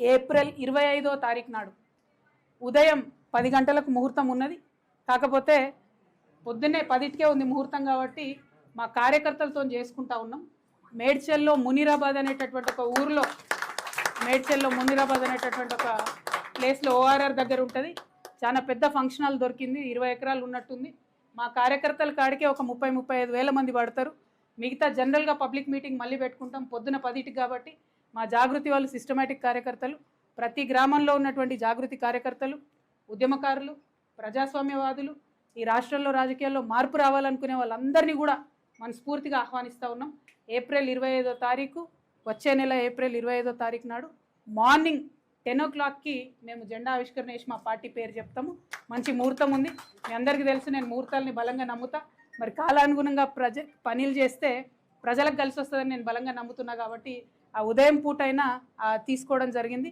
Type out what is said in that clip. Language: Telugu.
ఏప్రిల్ 25వ తారీఖు నాడు ఉదయం 10 గంటలకు ముహూర్తం ఉన్నది. కాకపోతే పొద్దున్నే 10కే ఉంది ముహూర్తం కాబట్టి మా కార్యకర్తలతో చేసుకుంటా ఉన్నాం. మేడ్చల్లో మునీరాబాద్ అనేటటువంటి ఒక ఊరిలో, మేడ్చల్లో మునీరాబాద్ అనేటటువంటి ఒక ప్లేస్లో ఓఆర్ఆర్ దగ్గర ఉంటుంది. చాలా పెద్ద ఫంక్షన్ హాల్ దొరికింది, 20 ఎకరాలు ఉన్నట్టుంది. మా కార్యకర్తల కాడికే ఒక 30-35 వేల మంది పడతారు. మిగతా జనరల్గా పబ్లిక్ మీటింగ్ మళ్ళీ పెట్టుకుంటాం పొద్దున 10కి. కాబట్టి మా జాగృతి వాళ్ళు సిస్టమేటిక్ కార్యకర్తలు, ప్రతి గ్రామంలో ఉన్నటువంటి జాగృతి కార్యకర్తలు, ఉద్యమకారులు, ప్రజాస్వామ్యవాదులు, ఈ రాష్ట్రంలో రాజకీయాల్లో మార్పు రావాలనుకునే వాళ్ళందరినీ కూడా మనస్ఫూర్తిగా ఆహ్వానిస్తూ ఉన్నాం. ఏప్రిల్ 25వ తారీఖు, వచ్చే నెల ఏప్రిల్ 25వ తారీఖు నాడు మార్నింగ్ 10 o'clockకి మేము జెండా ఆవిష్కరణ చేసి మా పార్టీ పేరు చెప్తాము. మంచి ముహూర్తం ఉంది. మీ అందరికీ తెలుసు, నేను ముహూర్తాలని బలంగా నమ్ముతా. మరి కాలానుగుణంగా పనులు చేస్తే ప్రజలకు కలిసి వస్తుందని నేను బలంగా నమ్ముతున్నా. కాబట్టి ఆ ఉదయం పూట అయినా తీసుకోవడం జరిగింది.